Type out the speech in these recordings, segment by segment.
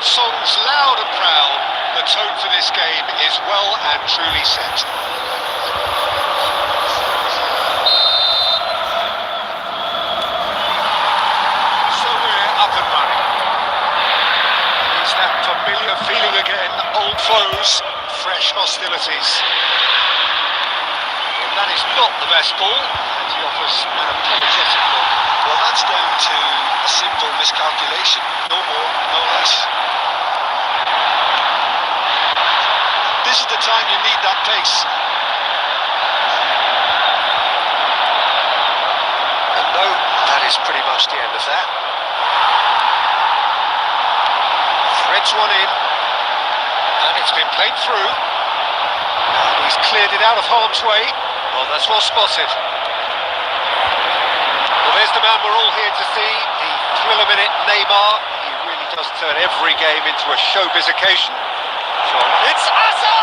songs loud and proud, the tone for this game is well and truly set. So we're up and running. Is that familiar feeling again? Old foes, fresh hostilities. Well, that is not the best ball, and he offers an apologetic look. Well, that's down to a simple miscalculation. No more, no less. This is the time you need that pace. And no, that is pretty much the end of that. Threads one in, and it's been played through. And he's cleared it out of harm's way. Well, that's well spotted. Well, there's the man we're all here to see, the thriller-minute Neymar. He really does turn every game into a showbiz occasion. So it's Asa!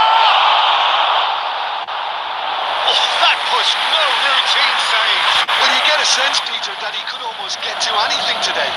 Oh, that was no routine save. Well, you get a sense, Peter, that he could almost get to anything today.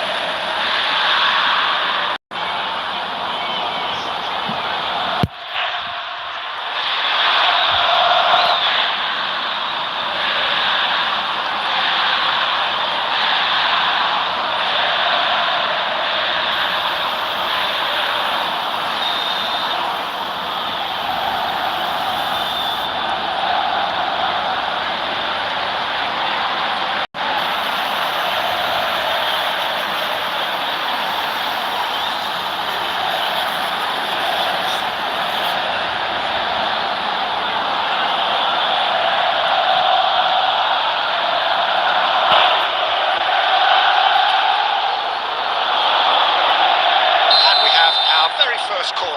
First corner.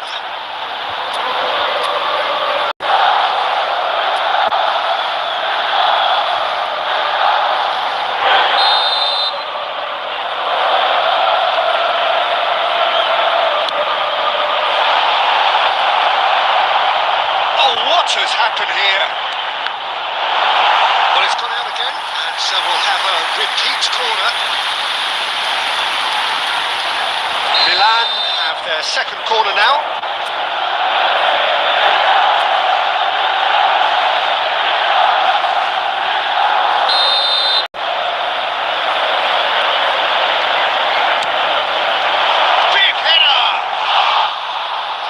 Oh, what has happened here? Well, it's gone out again, and so we'll have a repeat corner. Milan have their second corner now. Big header!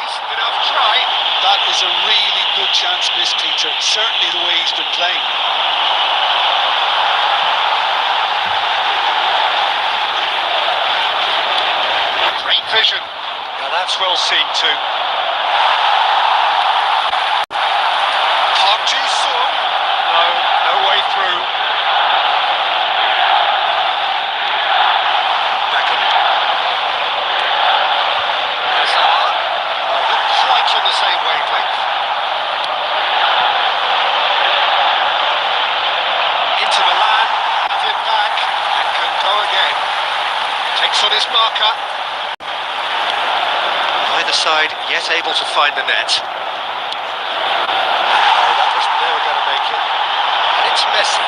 Decent enough try. That is a really good chance missed, Peter. Certainly the way he's been playing. Great vision. Now that's well seen too. Park Ji-sung. No way through. Beckham. Hazard. Not quite on the same wavelength. Into Milan, have it back, and can go again. Takes on his marker. Either side yet able to find the net. Oh, that was never going to make it. And it's Messi.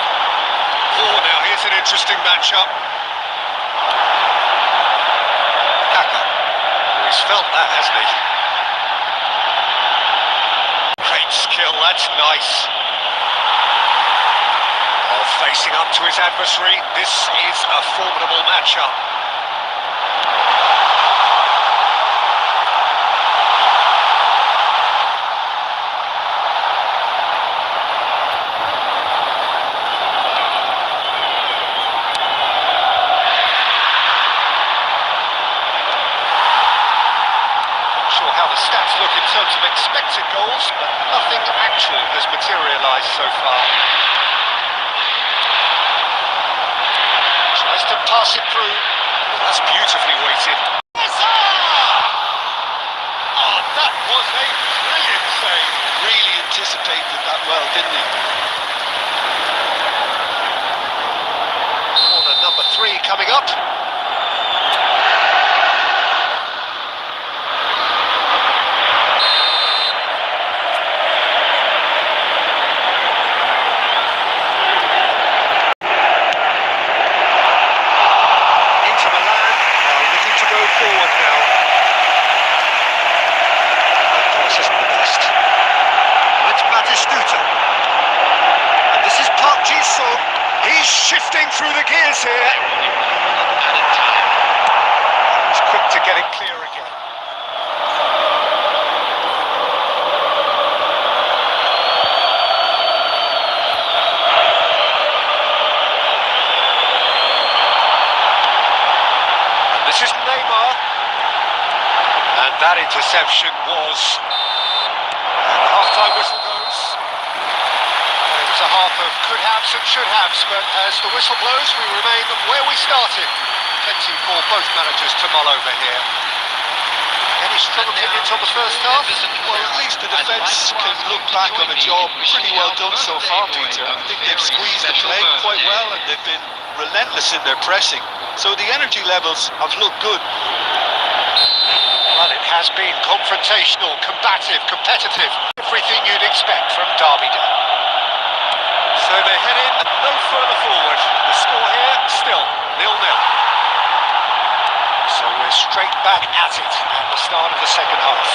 Oh, now here's an interesting matchup. Kaka. Oh, he's felt that, hasn't he? Great skill, that's nice. Oh, facing up to his adversary. This is a formidable matchup. How the stats look in terms of expected goals, but nothing actual has materialised so far. Tries to pass it through. Oh, that's beautifully weighted. Oh, that was a brilliant save. Really anticipated that well, didn't he? Corner number 3 coming up. shifting through the gears here. Added time. He's quick to get it clear again. And this is Neymar. And that interception was... And the half-time whistle goes. And it was a half of could-haves and should-haves, but as the whistle blows, we remain where we started. Plenty for both managers to mull over here. Any strong opinions on the first half? Well, at least the defence can look back on a job pretty well done so far, Peter. I think they've squeezed the play quite well and they've been relentless in their pressing. So the energy levels have looked good. Well, it has been confrontational, combative, competitive. Everything you'd expect from Derby Day. So they head in and no further forward. The score here, still 0-0. So we're straight back at it at the start of the second half.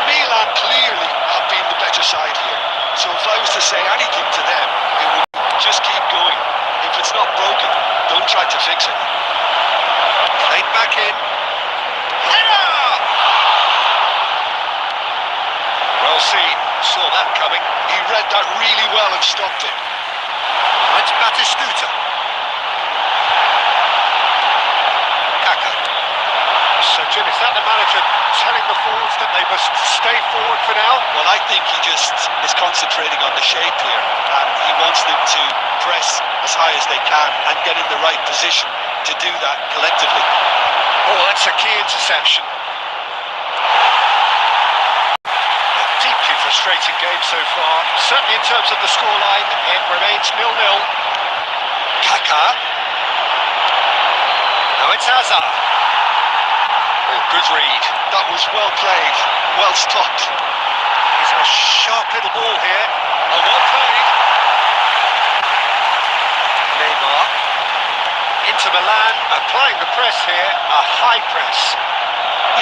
Milan clearly have been the better side here. So if I was to say anything to them, it would just keep going. If it's not broken, don't try to fix it. Played back in. Header! Well seen, saw that coming. He read that really well and stopped it. That's Batistuta. Kaka. So Jim, is that the manager telling the forwards that they must stay forward for now? Well, I think he just is concentrating on the shape here, and he wants them to press as high as they can and get in the right position to do that collectively. Oh, that's a key interception. A deeply frustrating game so far. Certainly in terms of the scoreline, it remains 0-0. Kaka. Now it's Hazard. Oh, good read. That was well played, well stopped. It's a sharp little ball here. Oh, well played. Neymar. Into Milan, applying the press here. A high press.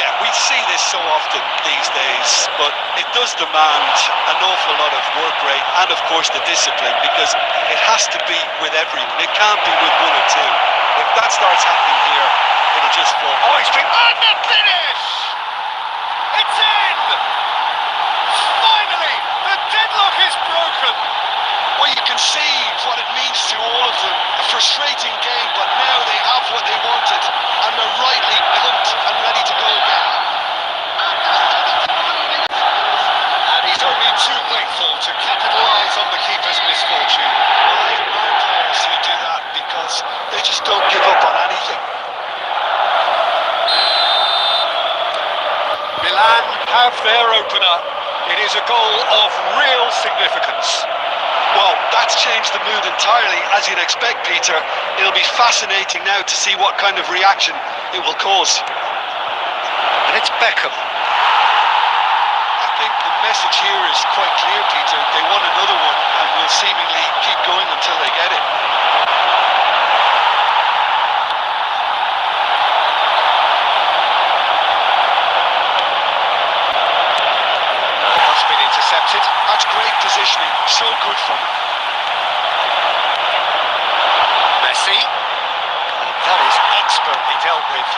Yeah, we see this so often these days, but it does demand an awful lot of work rate and, of course, the discipline, because it has to be with everyone. It can't be with one or two. If that starts happening here, it'll just fall. Oh, he's been on the finish! It's in! Finally, the deadlock is broken. Well, you can see what it means to all of them. A frustrating game, but now they have what they wanted, and they're rightly pumped and ready to go again. And he's only too grateful to capitalise on the keeper's misfortune. Well, I admire players who do that because they just don't give up on anything. Milan have their opener. It is a goal of real significance. Well, that's changed the mood entirely, as you'd expect, Peter. It'll be fascinating now to see what kind of reaction it will cause. And it's Beckham. I think the message here is quite clear, Peter. They want another one and will seemingly keep going until they get it. That's been intercepted. That's great positioning, so good from him. Messi. And that is expertly dealt with.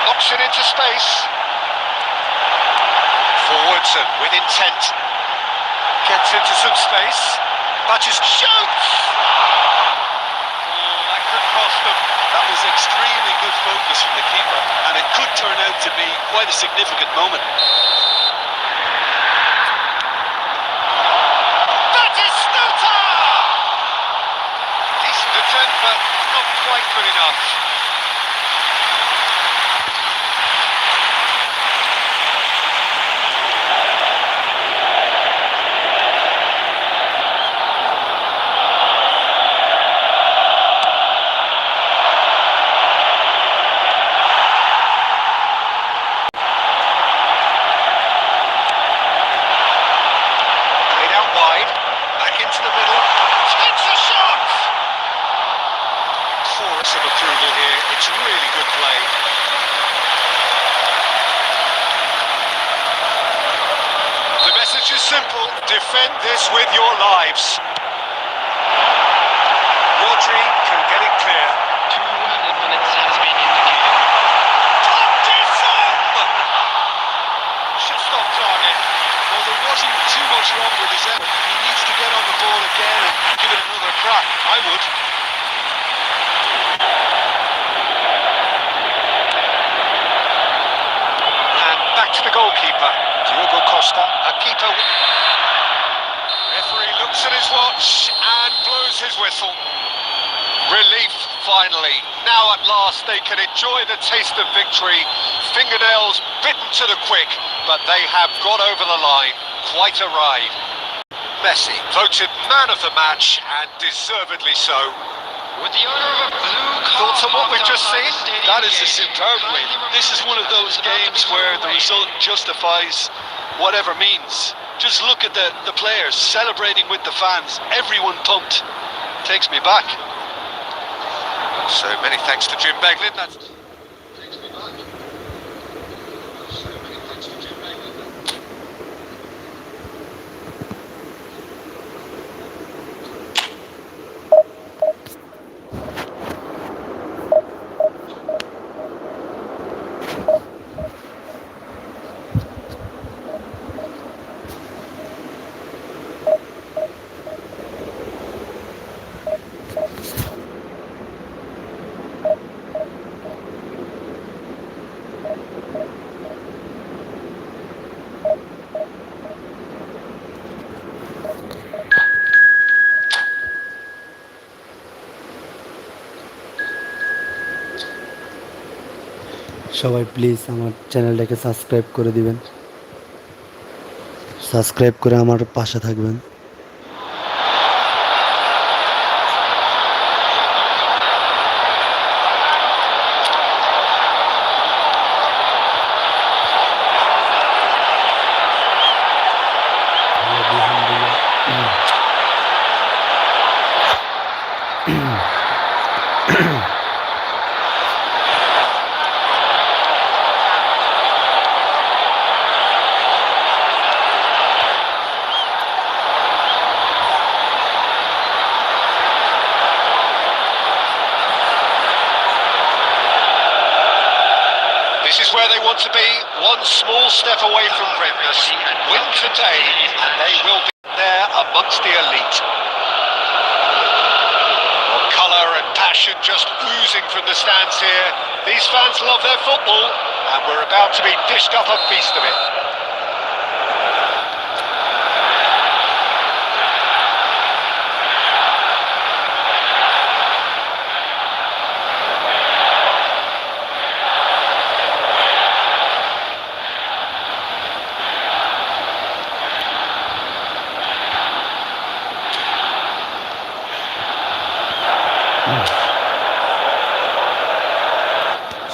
Knocks it into space. Forwards and with intent. Gets into some space. But just shoots! Oh, that could cost them. That was extremely good focus from the keeper, and it could turn out to be quite a significant moment. Batistuta! Decent attempt, but not quite good enough. simple. Defend this with your lives. Rodri can get it clear. 200 minutes has been indicated. Just off target. Well, there wasn't too much wrong with his effort. He needs to get on the ball again and give it another crack. I would. And back to the goalkeeper, Diogo Costa. A keeper. Referee looks at his watch and blows his whistle. Relief, finally. Now at last they can enjoy the taste of victory. Fingernails bitten to the quick, but they have got over the line. Quite a ride. Messi voted man of the match, and deservedly so. With the owner of a blue car Thoughts on what we've just parked seen? outside the That stadium is a gate. superb win. This is one of those games where the result justifies whatever means. Just look at the players celebrating with the fans. Everyone pumped. Takes me back. So many thanks to Jim Beglin. সবাই please আমার চ্যানেলটাকে subscribe করে দিবেন, subscribe করে আমার পাশে থাকবেন। This is where they want to be, one small step away from greatness. Win today and they will be there amongst the elite. Colour and passion just oozing from the stands here. These fans love their football and we're about to be dished up a feast of it.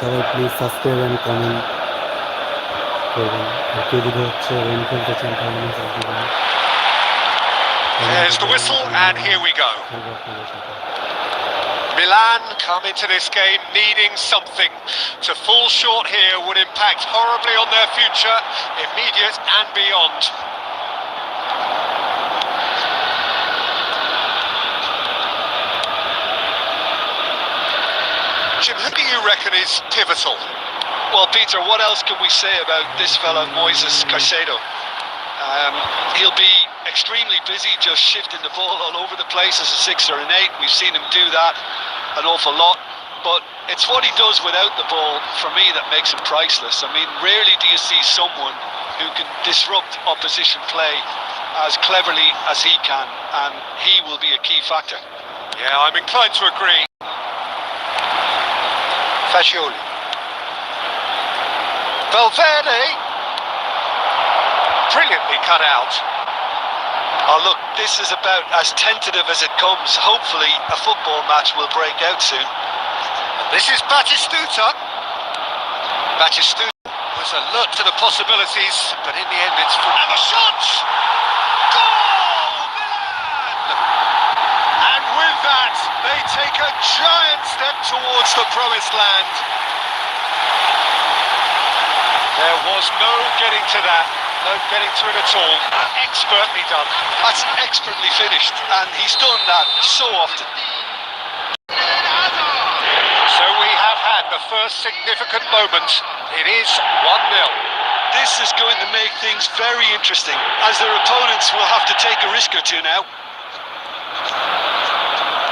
সবাই please subscribe and comment করবেন। আর কেউ যদি হচ্ছে rain খেলতে চান তাহলে message দিবেন। There's the whistle and here we go. Milan come into this game needing something. To fall short here would impact horribly on their future, immediate and beyond. Jim, who do you reckon is pivotal? Well, Peter, what else can we say about this fella, Moises Caicedo? He'll be extremely busy just shifting the ball all over the place as a 6 or an 8. We've seen him do that an awful lot. But it's what he does without the ball, for me, that makes him priceless. I mean, rarely do you see someone who can disrupt opposition play as cleverly as he can, and he will be a key factor. Yeah, I'm inclined to agree. Fascioli. Valverde. Brilliantly cut out. Oh, look, this is about as tentative as it comes. Hopefully, a football match will break out soon. This is Batistuta. Batistuta was alert to the possibilities, but in the end it's... And the shot! Goal! Milan! And with that, they take a giant step towards the promised land. There was no getting to that. No getting to it at all. Expertly done. That's expertly finished, and he's done that so often. So we have had the first significant moment. It is 1-0. This is going to make things very interesting, as their opponents will have to take a risk or two now.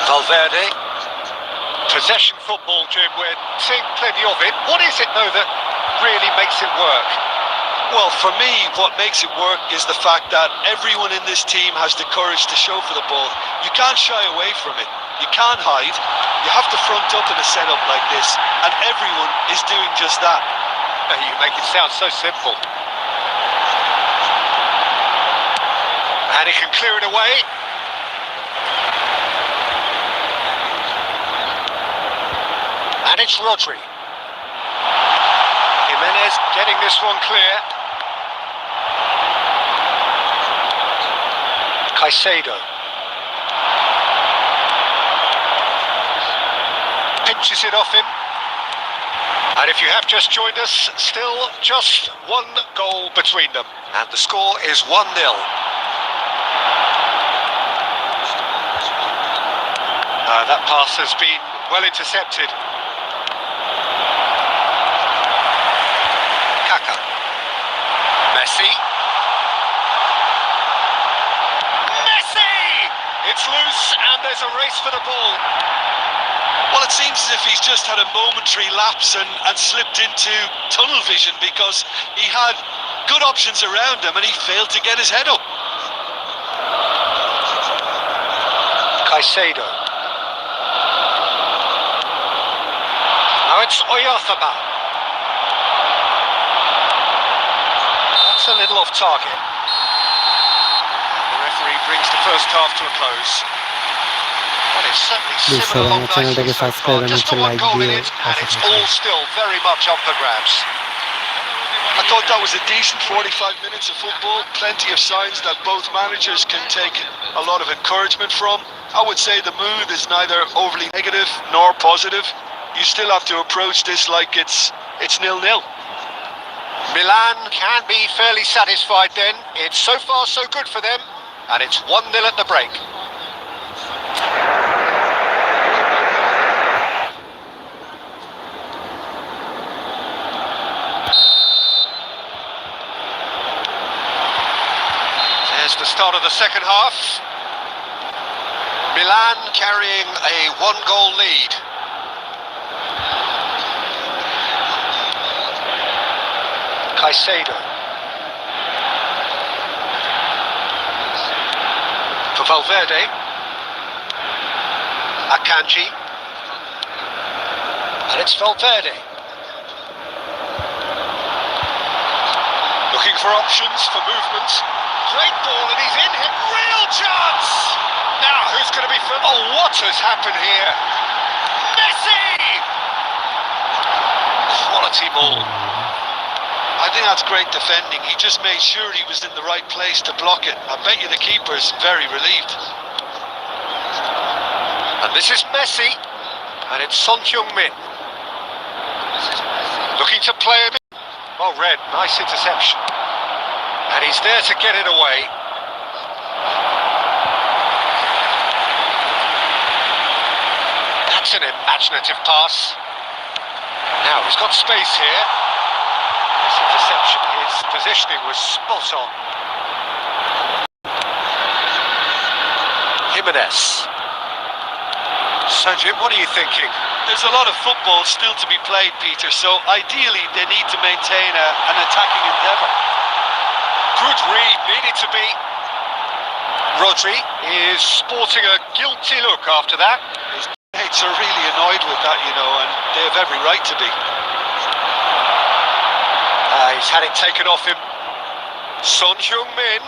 Valverde. Possession football, Jim. We're seeing plenty of it. What is it, though, that really makes it work? Well, for me, what makes it work is the fact that everyone in this team has the courage to show for the ball. You can't shy away from it. You can't hide. You have to front up in a setup like this, and everyone is doing just that. You make it sound so simple. And he can clear it away. And it's Rodri. Jimenez getting this one clear. Caicedo. Pinches it off him. And if you have just joined us, still just one goal between them. And the score is 1-0. That pass has been well intercepted. Kaka. Messi. It's loose and there's a race for the ball. Well, it seems as if he's just had a momentary lapse and slipped into tunnel vision, because he had good options around him and he failed to get his head up. Caicedo. Now it's Oyarzabal. That's a little off target. The referee brings the first half to a close. Well, it's certainly simmered along nicely so far. Just the one goal in it, and it's all still very much up for grabs. I thought that was a decent 45 minutes of football. Plenty of signs that both managers can take a lot of encouragement from. I would say the mood is neither overly negative nor positive. You still have to approach this like it's 0-0. Milan can be fairly satisfied then. It's so far so good for them, and it's 1-0 at the break. There's the start of the second half. Milan carrying a 1-goal lead. Caicedo. For Valverde. Akanji. And it's Valverde. Looking for options, for movement. Great ball and he's in here. Real chance! Now who's going to be... Oh, what has happened here? Messi! Quality ball. I think that's great defending. He just made sure he was in the right place to block it. I bet you the keeper's very relieved. And this is Messi. And it's Son Heung-min. Looking to play him in. Well read, nice interception. And he's there to get it away. That's an imaginative pass. Now he's got space here. This interception, his positioning was spot on. Jimenez. Sanjay, what are you thinking? There's a lot of football still to be played, Peter, so ideally they need to maintain an attacking endeavour. Good read, needed to be. Rodri is sporting a guilty look after that. His mates are really annoyed with that, you know, and they have every right to be. He's had it taken off him. Son Heung-min.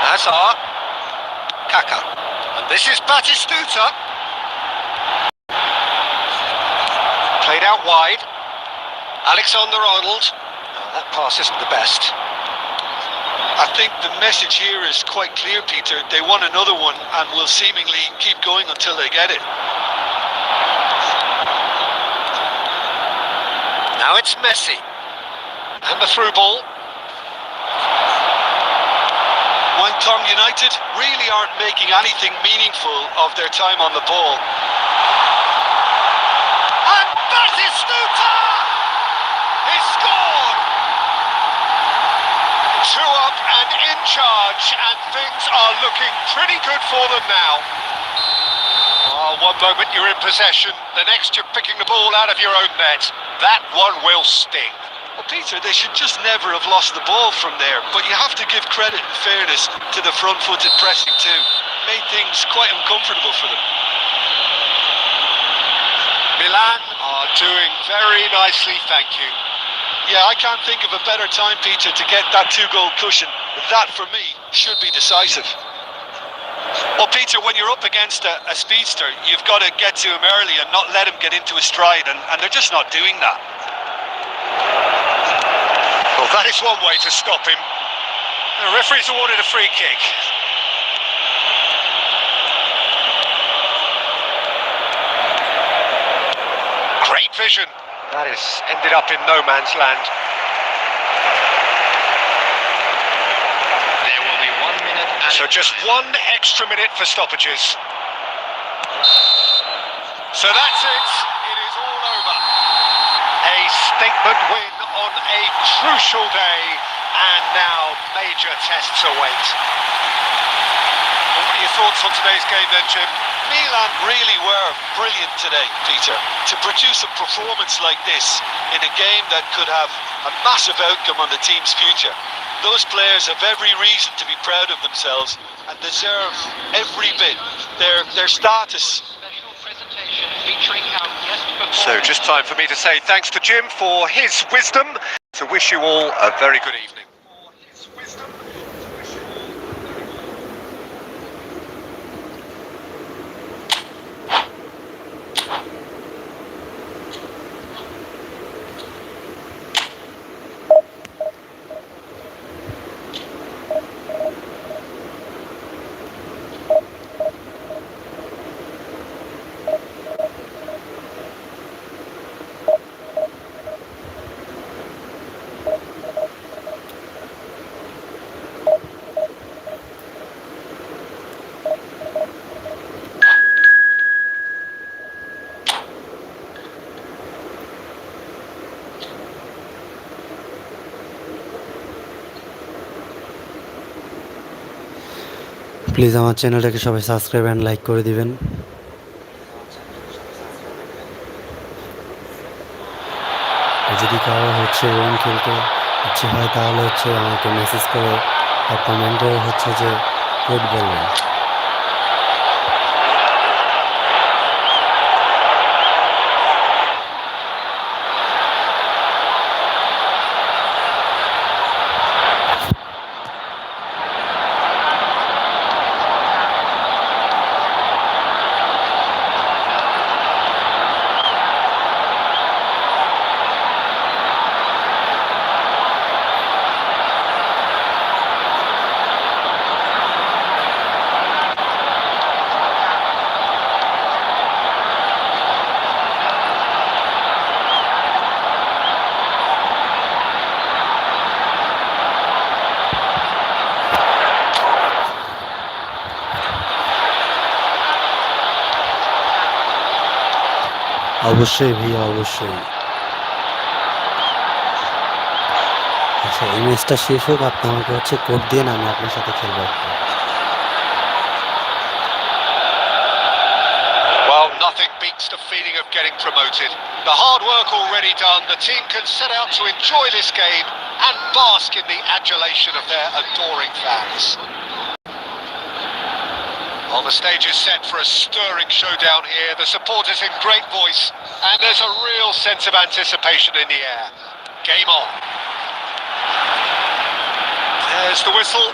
Hazard. Kaka. And this is Batistuta. Played out wide. Alexander-Arnold. Oh, that pass isn't the best. I think the message here is quite clear, Peter. They want another one and will seemingly keep going until they get it. Now it's Messi. And the through ball. Wangtong United really aren't making anything meaningful of their time on the ball. And Batistuta! He scored! 2 up and in charge, and things are looking pretty good for them now. One moment you're in possession, the next you're picking the ball out of your own net. That one will sting. Well, Peter, they should just never have lost the ball from there, but you have to give credit and fairness to the front-footed pressing too. Made things quite uncomfortable for them. Milan are doing very nicely, thank you. Yeah, I can't think of a better time, Peter, to get that 2-goal cushion. That, for me, should be decisive. Well, Peter, when you're up against a speedster, you've got to get to him early and not let him get into a stride, and they're just not doing that. Well, that is one way to stop him. The referee's awarded a free kick. Great vision. That has ended up in no man's land. There will be 1 minute added So just time. 1 extra minute for stoppages. So that's it. It is all over. A statement win on a crucial day, and now major tests await. What are your thoughts on today's game then, Jim? Milan really were brilliant today, Peter. To produce a performance like this in a game that could have a massive outcome on the team's future. Those players have every reason to be proud of themselves and deserve every bit their status. Special presentation featuring our guest So performer. just time for me to say thanks to Jim for his wisdom, to wish you all a very good evening. Please আমার চ্যানেলটাকে সবাই subscribe and like করে দিবেন। যদি কারো game খেলতে ইচ্ছে হয় তাহলে আমাকে মেসেজ করে আর কমেন্টে যে কোড বলবেন। অবশ্যই ভাইয়া, অবশ্যই। আচ্ছা, এই ম্যাচটা শেষ হোক, আপনি আমাকে কোড দিয়ে আমি আপনার সাথে খেলবো। Well, nothing beats the feeling of getting promoted. The hard work already done, the team can set out to enjoy this game and bask in the adulation of their adoring fans. Well, the stage is set for a stirring showdown here. The supporters in great voice, and there's a real sense of anticipation in the air. Game on. There's the whistle.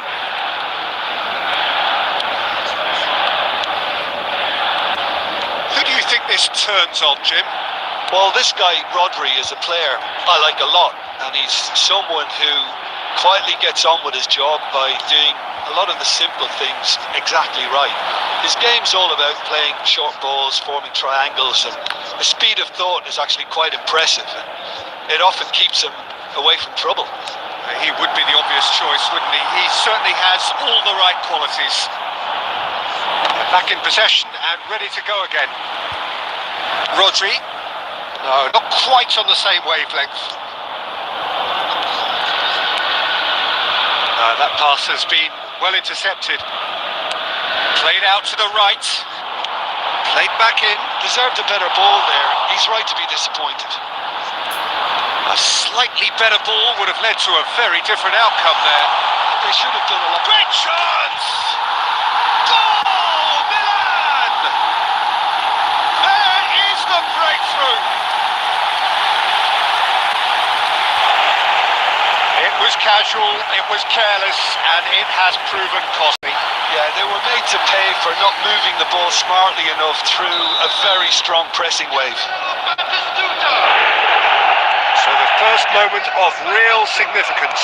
Who do you think this turns on, Jim? Well, this guy, Rodri, is a player I like a lot, and he's someone who quietly gets on with his job by doing a lot of the simple things exactly right. His game's all about playing short balls, forming triangles, and the speed of thought is actually quite impressive. And it often keeps him away from trouble. He would be the obvious choice, wouldn't he? He certainly has all the right qualities. Back in possession and ready to go again. Rodri. No, not quite on the same wavelength. That pass has been well intercepted. Played out to the right. Played back in. Deserved a better ball there. He's right to be disappointed. A slightly better ball would have led to a very different outcome there. They should have done a lot. Great chance! Goal! Milan! There is the breakthrough. It was casual, it was careless, and it has proven costly. Yeah, they were made to pay for not moving the ball smartly enough through a very strong pressing wave. So the first moment of real significance.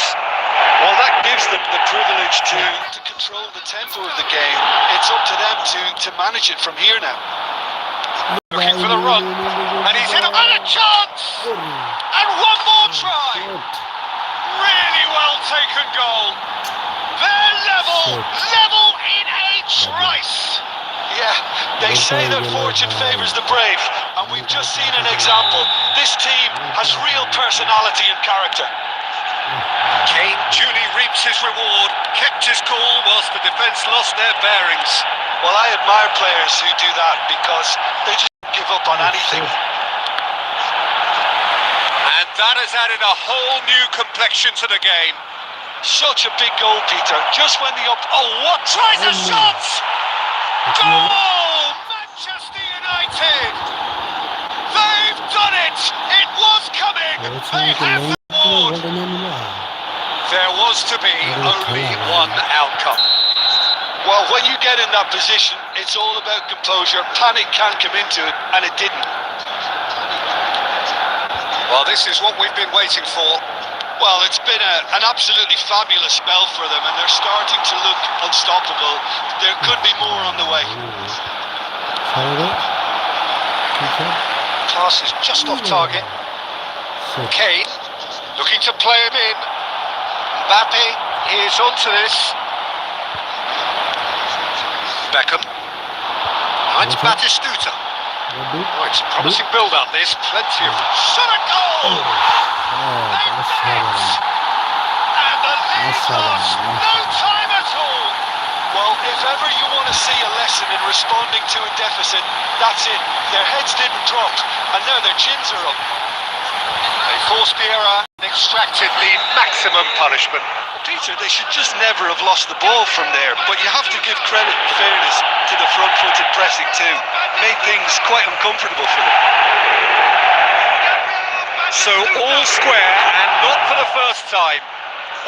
Well, that gives them the privilege to control the tempo of the game. It's up to them to manage it from here now. Looking for the run, and he's in a chance! And one more try! Really well taken goal. They're level in a trice. Yeah, they say that fortune favours the brave, and we've just seen an example. This team has real personality and character. Kane duly reaps his reward, kept his cool whilst the defence lost their bearings. Well, I admire players who do that because they just don't give up on anything. And that has added a whole new complexion to the game. Such a big goal, Peter. Just when the what? Tries a shot! Goal! Manchester United! They've done it! It was coming! They have the award! There was to be only one outcome. Well, when you get in that position, it's all about composure. Panic can't come into it, and it didn't. Well, this is what we've been waiting for. Well, it's been an absolutely fabulous spell for them, and they're starting to look unstoppable. There could be more on the way. Pass is just off target. Kane looking to play him in. Mbappe is onto this. Beckham. Behind Batistuta. Oh, it's a promising build-up, this. Plenty of shot at goal! And the lead lost no time at all! Well, if ever you want to see a lesson in responding to a deficit, that's it. Their heads didn't drop, and now their chins are up. They forced the error and extracted the maximum punishment. Peter, they should just never have lost the ball from there, but you have to give credit and fairness to the front-footed pressing too. Made things quite uncomfortable for them. So all square, and not for the first time.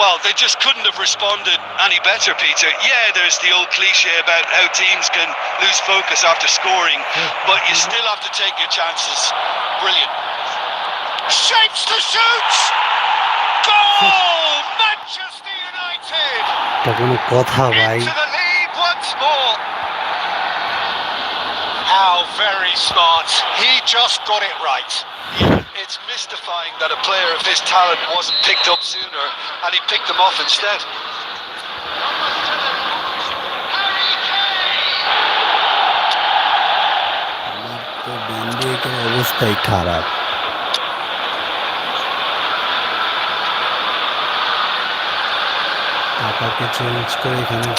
Well, they just couldn't have responded any better, Peter. Yeah, there's the old cliche about how teams can lose focus after scoring, but you still have to take your chances. Brilliant. Shapes to shoot! Goal! Manchester United! Into the lead once more. How very smart. He just got it right. It's mystifying that a player of his talent wasn't picked up sooner, and he picked them off instead. অবস্থাই খারাপ। টাকাকে change করে এখানে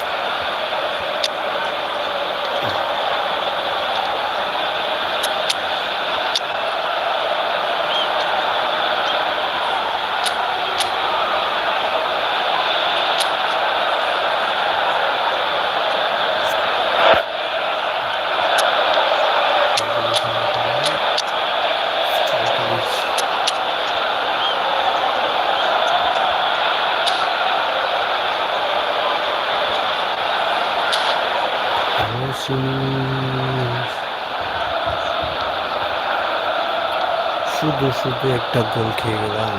শুধু একটা গোল খেয়ে গেলাম।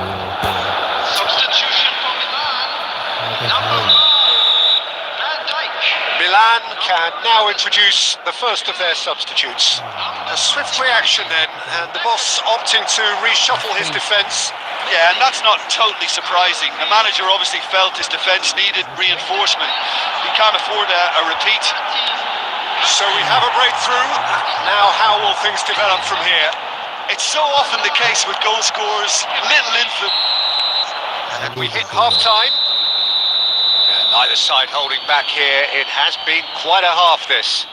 Substitution for Milan. Number 4, Van Dijk. Milan can now introduce the first of their substitutes. A swift reaction then, and the boss opting to reshuffle his defence. Yeah, and that's not totally surprising. The manager obviously felt his defence needed reinforcement. He can't afford a repeat. So we have a breakthrough. Now how will things develop from here? It's so often the case with goal scorers, little influence. And we hit half-time. Neither side holding back here. It has been quite a half, this.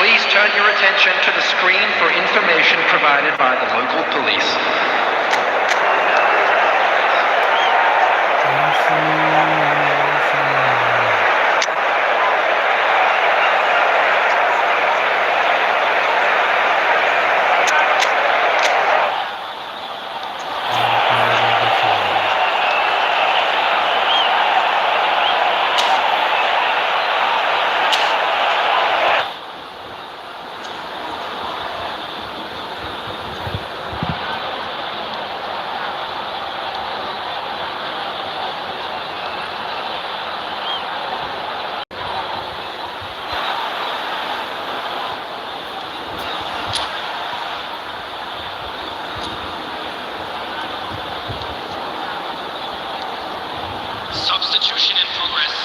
Please turn your attention to the screen for information provided by the local police. Substitution in progress.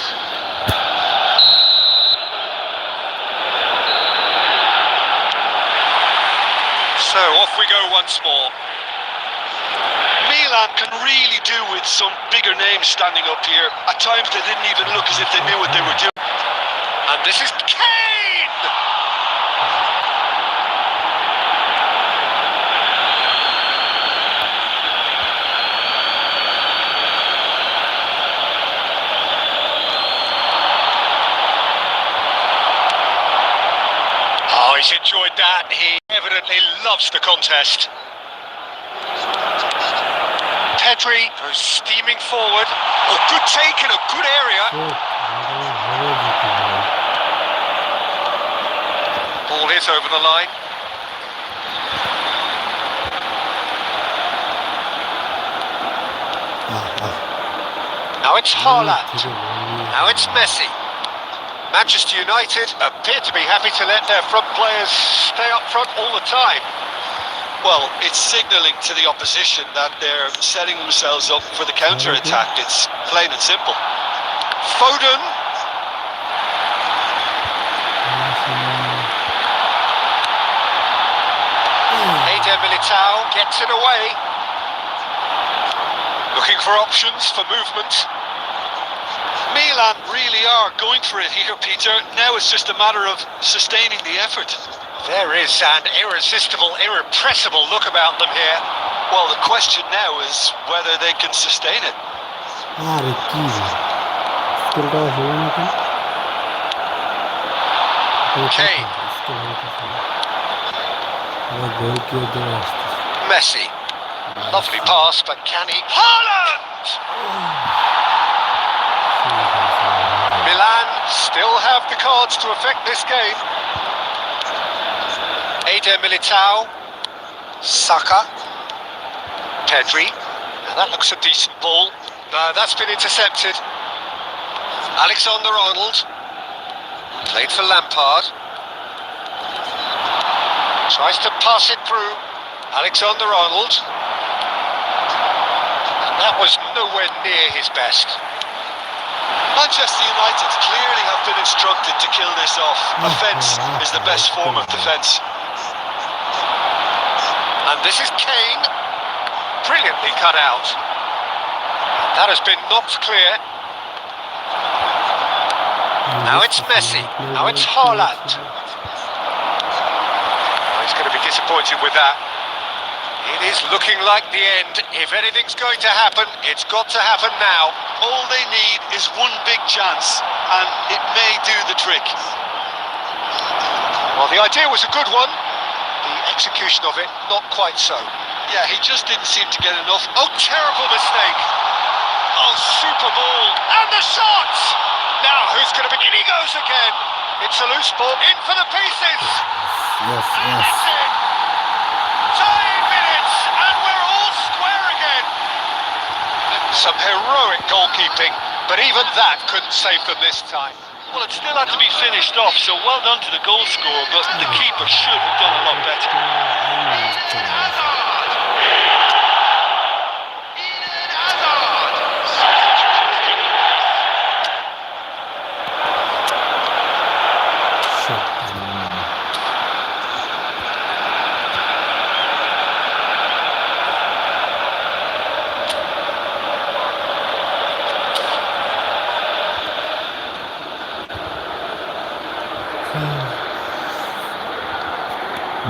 So off we go once more. Milan can really do with some bigger names standing up here. At times they didn't even look as if they knew what they were doing. And this is Kane! Oh, he's enjoyed that. He evidently loves the contest. Pedri goes steaming forward. Oh, good take in a good area. Ball is over the line. Now it's Haaland. Now it's Messi. Manchester United appear to be happy to let their front players stay up front all the time. Well, it's signalling to the opposition that they're setting themselves up for the counter-attack. It's plain and simple. Foden. Eder Militao gets it away. Looking for options for movement. Milan really are going for it here, Peter. Now it's just a matter of sustaining the effort. There is an irresistible, irrepressible look about them here. Well, the question now is whether they can sustain it. Kane. Messi. Lovely pass, but can he? Haaland! Milan still have the cards to affect this game. Eder Militao, Saka, Pedri. Now that looks a decent ball. That's been intercepted. Alexander-Arnold, played for Lampard. Tries to pass it through. Alexander-Arnold. And that was nowhere near his best. Manchester United clearly have been instructed to kill this off. Offence is the best form of defence. And this is Kane, brilliantly cut out. That has been knocked clear. Now it's Messi, now it's Haaland. Oh, he's going to be disappointed with that. It is looking like the end. If anything's going to happen, it's got to happen now. All they need is one big chance, and it may do the trick. Well, the idea was a good one. The execution of it, not quite so. Yeah, he just didn't seem to get enough. Oh, terrible mistake. Oh, super ball. And the shot! Now, who's going to be... In he goes again. It's a loose ball. In for the pieces. Yes. That's it. 9 minutes, and we're all square again. Some heroic goalkeeping, but even that couldn't save them this time. Well, it still had to be finished off, so well done to the goal scorer, but the keeper should have done a lot better.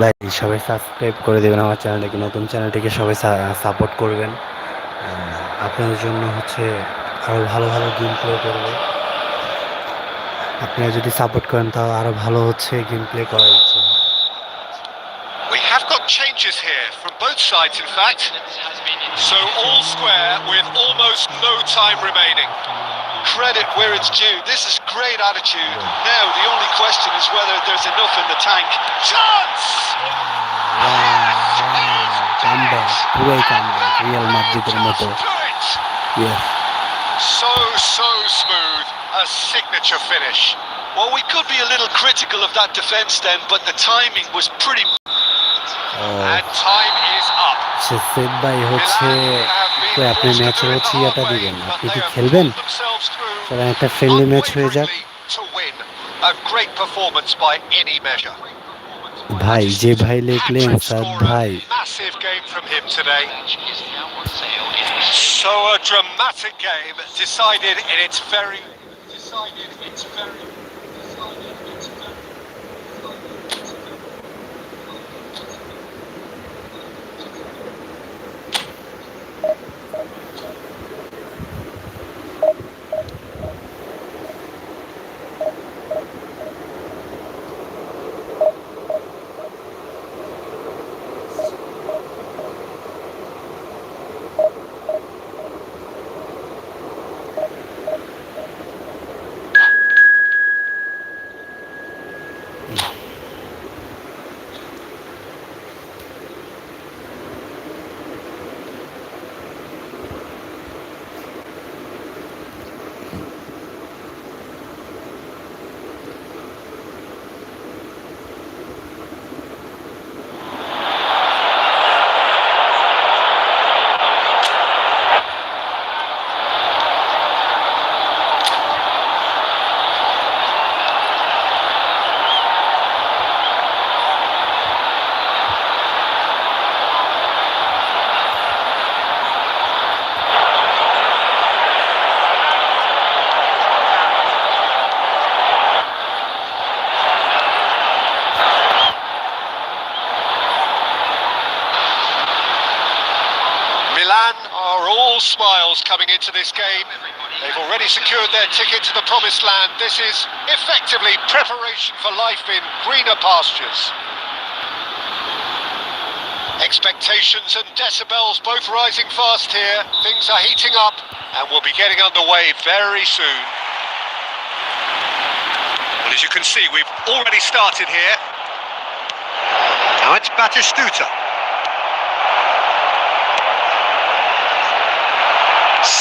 ভাই সবাই subscribe করে দেবেন আমার চ্যানেলটিকে, নতুন চ্যানেলটিকে সবাই support করবেন। আপনাদের জন্য হচ্ছে আরও ভালো ভালো গেম প্লে করবো। আপনারা যদি সাপোর্ট করেন তাহলে আরও ভালো হচ্ছে গেম প্লে করার ইচ্ছে হয়। We have got changes here from both sides, in fact. So all square with almost no time remaining. Credit where it's due. This is great attitude. Now the only question is whether there's enough in the tank. Chance! Comeback, পুরোই comeback, Real মাদ্রিদের মতো। So smooth, a signature finish. Well, we could be a little critical of that defence then, but the timing was pretty... And time is up. Safe ভাই হচ্ছে আপনি ম্যাচের হচ্ছে ইয়েটা দিবেন, আপনি কি খেলবেন? চলেন একটা ফ্রেন্ডলি ম্যাচ হয়ে যাক। A great performance by any measure. ভাই যে ভাই লিখলেন সাদ ভাই, Massive game from him today. So a dramatic game decided in its very smiles coming into this game. They've already secured their ticket to the promised land. This is effectively preparation for life in greener pastures. Expectations and decibels both rising fast here. Things are heating up and we'll be getting underway very soon. Well, as you can see, we've already started here. Now it's Batistuta.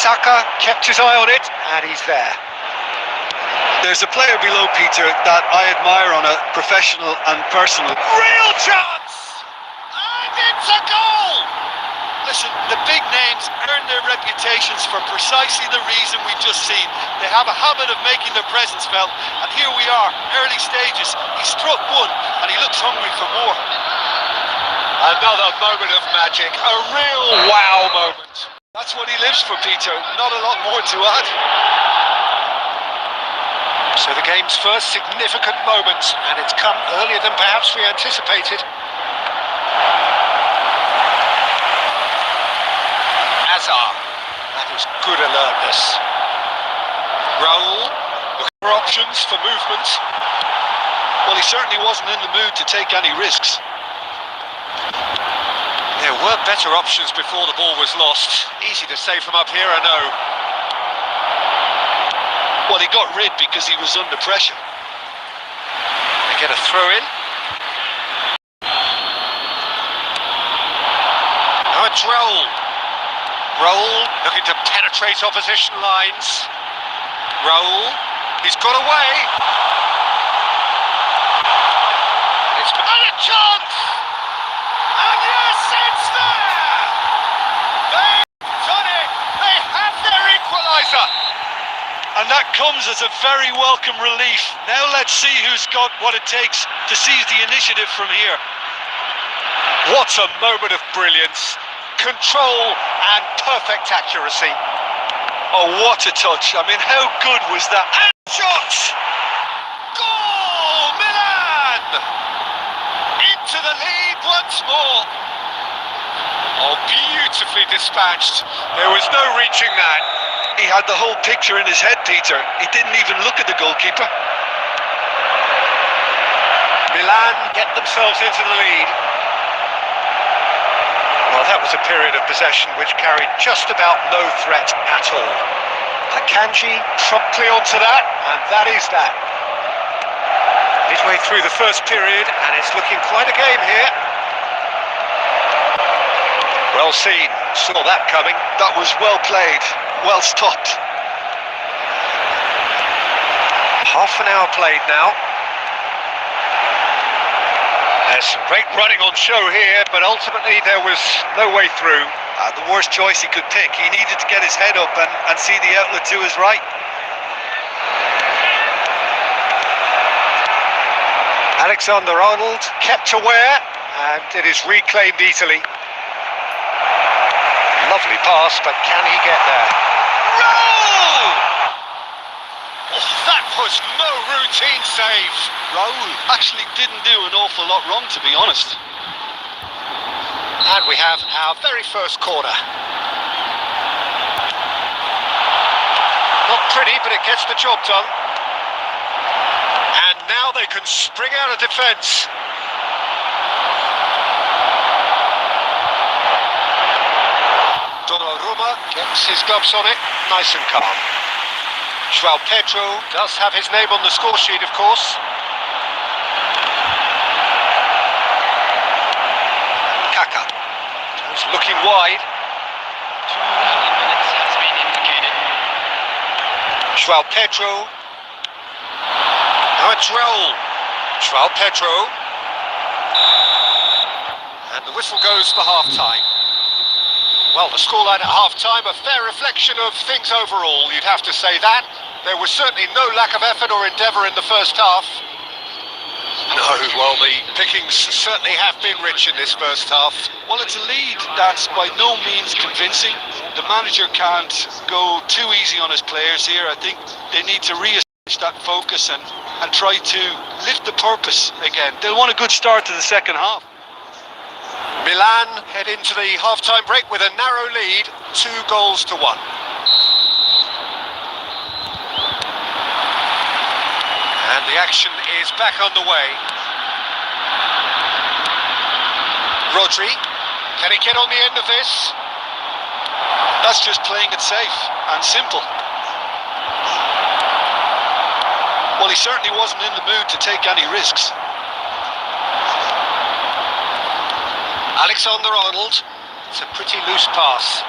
Saka kept his eye on it, and he's there. There's a player below, Peter, that I admire on a professional and personal... Real chance! And it's a goal! Listen, the big names earn their reputations for precisely the reason we've just seen. They have a habit of making their presence felt, and here we are, early stages. He struck one, and he looks hungry for more. Another moment of magic, a real wow moment. That's what he lives for, Peter. Not a lot more to add. So the game's first significant moment, and it's come earlier than perhaps we anticipated. Hazard. That was good alertness. Raul, looking for options for movement. Well, he certainly wasn't in the mood to take any risks. There were better options before the ball was lost. Easy to say from up here, I know. Well, he got rid because he was under pressure. They get a throw in. Now it's Raul. Raul looking to penetrate opposition lines. Raul He's got away. It's and a chance! And yes, it's there! They've done it! They have their equaliser! And that comes as a very welcome relief. Now let's see who's got what it takes to seize the initiative from here. What a moment of brilliance. Control and perfect accuracy. Oh, what a touch. I mean, how good was that? And shot! Goal! Milan! Into the lead once more. Oh, beautifully dispatched. There was no reaching that. He had the whole picture in his head, Peter. He didn't even look at the goalkeeper. Milan get themselves into the lead. Well, that was a period of possession which carried just about no threat at all. Akanji promptly onto that, and that is that. Midway through the first period, and it's looking quite a game here. Well seen, saw that coming. That was well played, well stopped. Half an hour played now. There's some great running on show here, but ultimately there was no way through. The worst choice he could pick. He needed to get his head up and see the outlet to his right. Alexander-Arnold kept aware, and it is reclaimed easily. Lovely pass, but can he get there? Roll! Oh, that was no routine save. Raul actually didn't do an awful lot wrong, to be honest. And we have our very first corner. Not pretty, but it gets the job done. And now they can spring out of defence. Donnarumma gets his gloves on it, nice and calm. João Pedro does have his name on the score sheet, of course. Kaka. He's looking wide. 2 minutes has been indicated. João Pedro. Now it's Raul. João Pedro. And the whistle goes for half-time. Well, the scoreline at half-time, a fair reflection of things overall, you'd have to say that. There was certainly no lack of effort or endeavour in the first half. No, well, the pickings certainly have been rich in this first half. Well, it's a lead that's by no means convincing. The manager can't go too easy on his players here. I think they need to reestablish that focus and try to lift the purpose again. They'll want a good start to the second half. Milan head into the half-time break with a narrow lead, 2-1. And the action is back underway. Rodri, can he get on the end of this? That's just playing it safe and simple. Well, he certainly wasn't in the mood to take any risks. Alexander-Arnold, it's a pretty loose pass.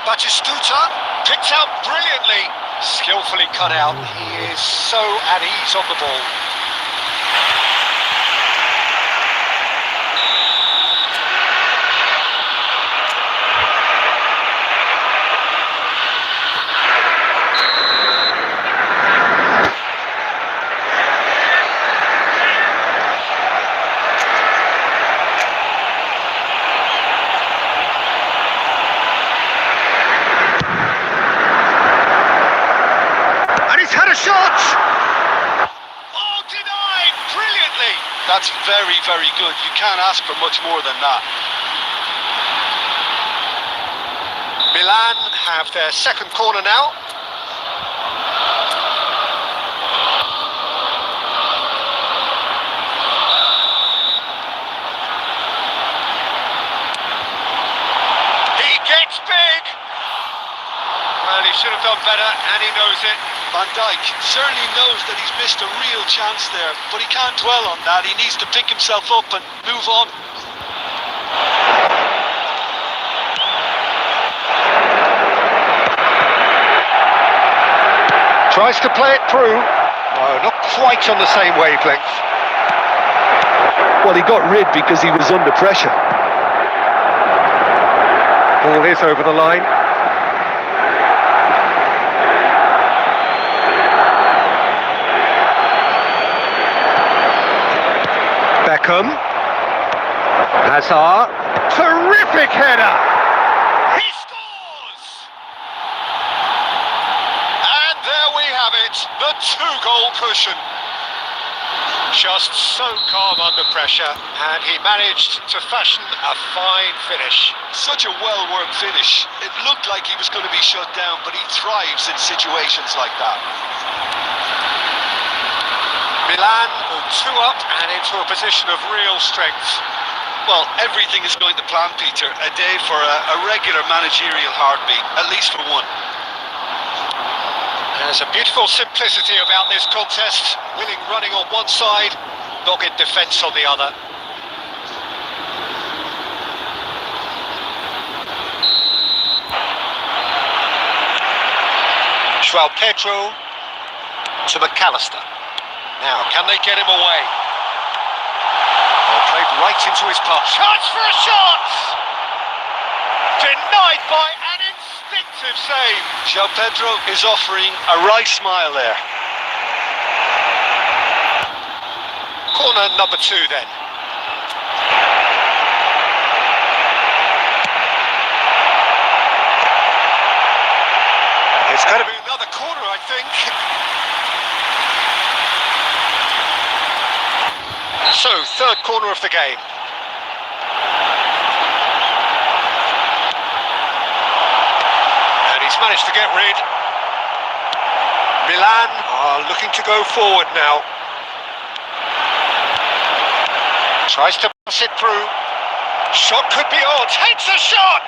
Batistuta picked out brilliantly, skillfully cut out. He is so at ease on the ball. That's very, very good. You can't ask for much more than that. Milan have their second corner now. He gets big! Well, he should have done better, and he knows it. Van Dijk certainly knows that he's missed a real chance there, but he can't dwell on that. He needs to pick himself up and move on. Tries to play it through. No, not quite on the same wavelength. Well, he got rid because he was under pressure. Ball is over the line. Beckham. Hazard. Terrific header. He scores! And there we have it, the two-goal cushion. Just so calm under pressure, and he managed to fashion a fine finish. Such a well-worked finish. It looked like he was going to be shut down, but he thrives in situations like that. Milan go 2 up and into a position of real strength. Well, everything is going to plan, Peter. A day for a regular managerial heartbeat, at least for one. There's a beautiful simplicity about this contest. Winning running on one side, dogged defence on the other. João Pedro to McAllister. Now, can they get him away? Played right into his path. Chance for a shot! Denied by an instinctive save. João Pedro is offering a wry smile there. Corner number 2 then. It's going to be another corner, I think. So, third corner of the game. And he's managed to get rid. Milan are looking to go forward now. Tries to pass it through. Shot could be on. Takes a shot!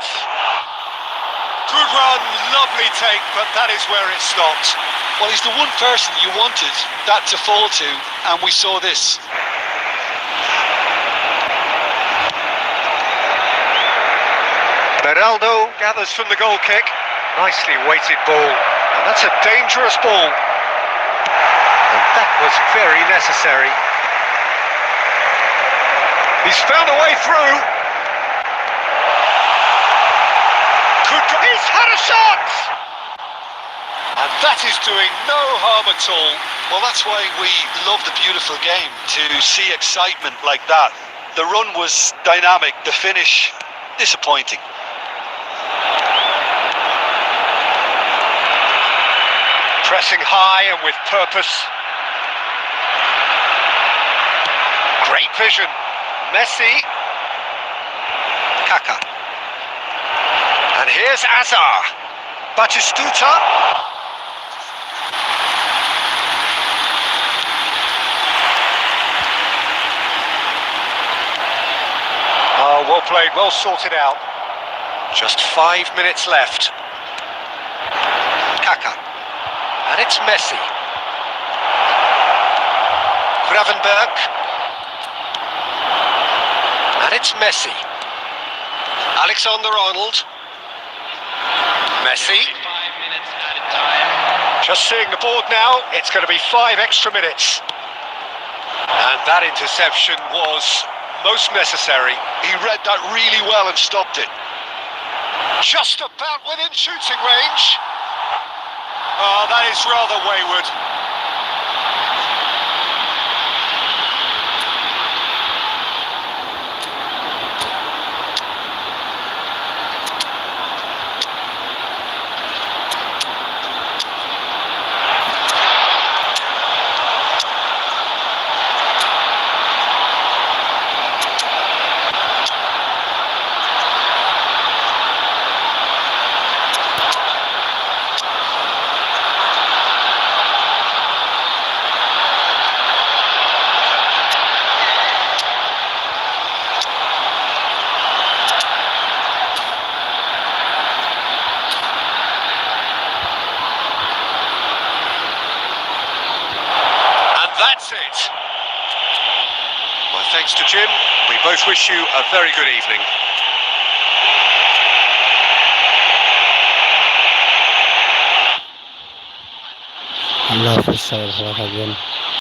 Good run, lovely take, but that is where it stopped. Well, he's the one person you wanted that to fall to, and we saw this. Beraldo gathers from the goal kick. Nicely weighted ball. And that's a dangerous ball. And that was very necessary. He's found a way through. He's had a shot! And that is doing no harm at all. Well, that's why we love the beautiful game, to see excitement like that. The run was dynamic, the finish disappointing. Pressing high and with purpose. Great vision. Messi. Kaká. And here's Azar. Batistuta. Oh, well played, well sorted out. Just 5 minutes left. Kaká. And it's Messi. Gravenberg. And it's Messi. Alexander-Arnold. Messi. 5 minutes added time. Just seeing the board now, it's going to be 5 extra minutes. And that interception was most necessary. He read that really well and stopped it. Just about within shooting range. Oh, that is rather wayward. That's it. My thanks to Jim. We both wish you a very good evening. আল্লাহ হাফেজ, সবাই ভালো থাকবেন।